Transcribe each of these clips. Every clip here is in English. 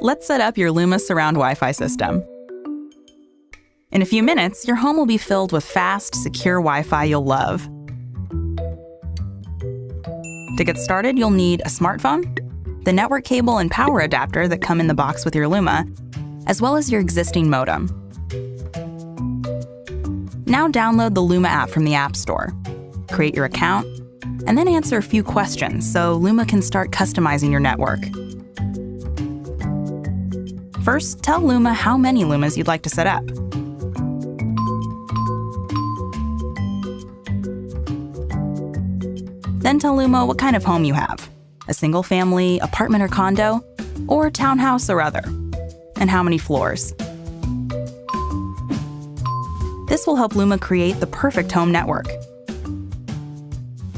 let's set up your Luma surround Wi-Fi system. In a few minutes, your home will be filled with fast, secure Wi-Fi you'll love. To get started, you'll need a smartphone, the network cable and power adapter that come in the box with your Luma, as well as your existing modem. Now download the Luma app from the App Store. Create your account, and then answer a few questions so Luma can start customizing your network. First, tell Luma how many Lumas you'd like to set up. Then tell Luma what kind of home you have, a single family, apartment or condo, or townhouse or other, and how many floors. This will help Luma create the perfect home network.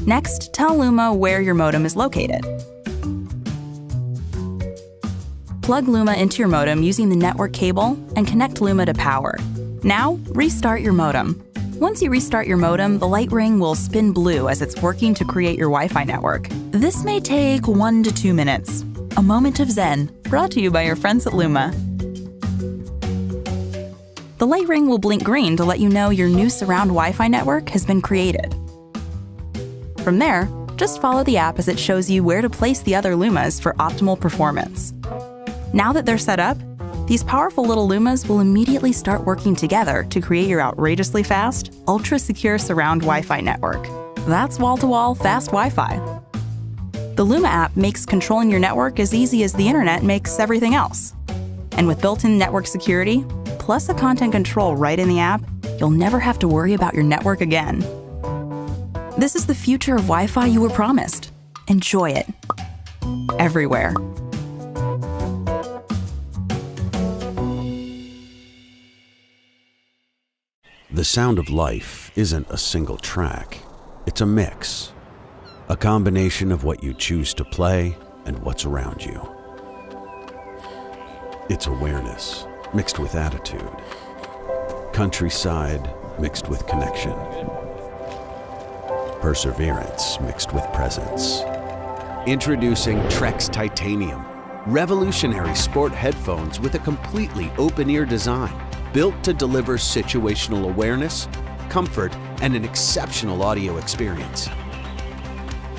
Next, tell Luma where your modem is located. Plug Luma into your modem using the network cable and connect Luma to power. Now, restart your modem. Once you restart your modem, the light ring will spin blue as it's working to create your Wi-Fi network. This may take 1 to 2 minutes. A moment of zen, brought to you by your friends at Luma. The light ring will blink green to let you know your new surround Wi-Fi network has been created. From there, just follow the app as it shows you where to place the other Lumas for optimal performance. Now that they're set up, these powerful little Lumas will immediately start working together to create your outrageously fast, ultra-secure surround Wi-Fi network. That's wall-to-wall fast Wi-Fi. The Luma app makes controlling your network as easy as the internet makes everything else. And with built-in network security, plus a content control right in the app, you'll never have to worry about your network again. This is the future of Wi-Fi you were promised. Enjoy it. Everywhere. The sound of life isn't a single track. It's a mix. A combination of what you choose to play and what's around you. It's awareness mixed with attitude. Countryside mixed with connection. Perseverance mixed with presence. Introducing Trekz Titanium, revolutionary sport headphones with a completely open-ear design, built to deliver situational awareness, comfort, and an exceptional audio experience.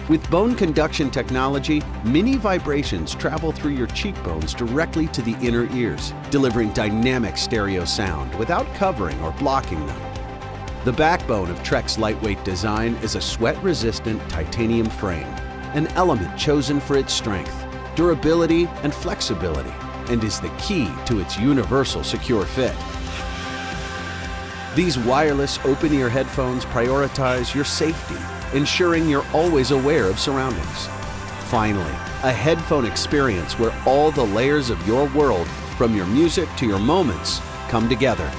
With bone conduction technology, mini vibrations travel through your cheekbones directly to the inner ears, delivering dynamic stereo sound without covering or blocking them. The backbone of Trek's lightweight design is a sweat-resistant titanium frame, an element chosen for its strength, durability, and flexibility, and is the key to its universal secure fit. These wireless open-ear headphones prioritize your safety, ensuring you're always aware of surroundings. Finally, a headphone experience where all the layers of your world, from your music to your moments, come together.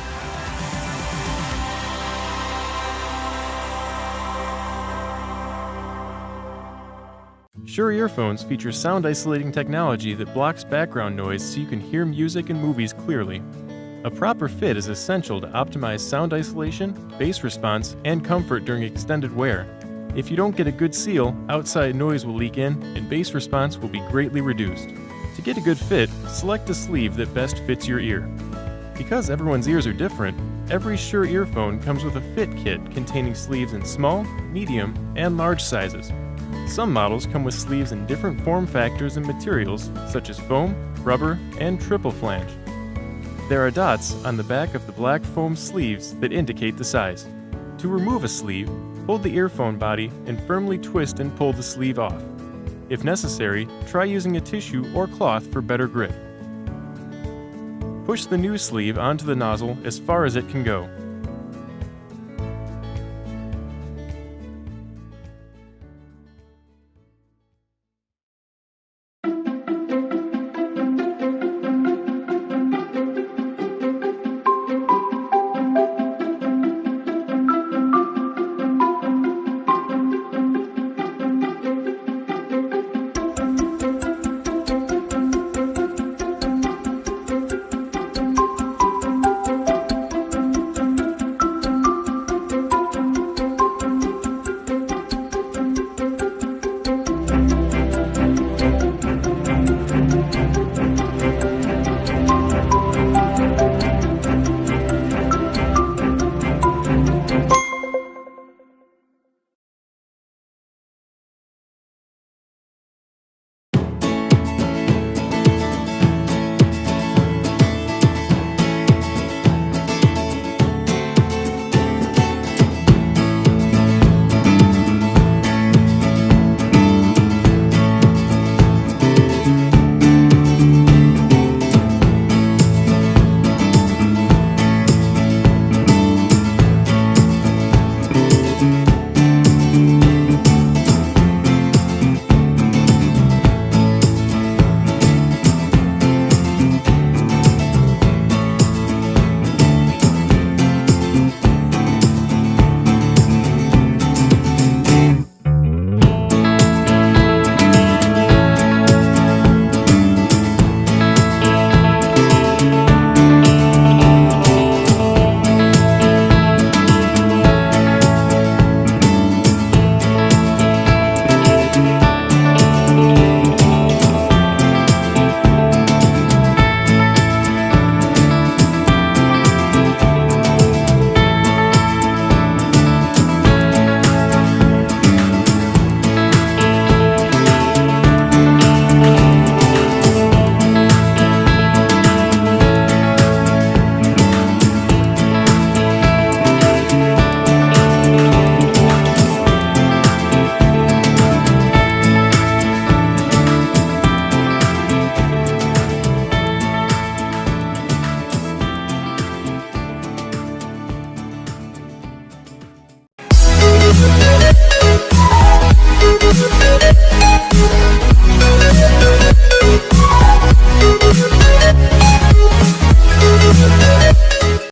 Shure earphones feature sound isolating technology that blocks background noise so you can hear music and movies clearly. A proper fit is essential to optimize sound isolation, bass response, and comfort during extended wear. If you don't get a good seal, outside noise will leak in and bass response will be greatly reduced. To get a good fit, select a sleeve that best fits your ear. Because everyone's ears are different, every Shure earphone comes with a fit kit containing sleeves in small, medium, and large sizes. Some models come with sleeves in different form factors and materials, such as foam, rubber, and triple flange. There are dots on the back of the black foam sleeves that indicate the size. To remove a sleeve, hold the earphone body and firmly twist and pull the sleeve off. If necessary, try using a tissue or cloth for better grip. Push the new sleeve onto the nozzle as far as it can go.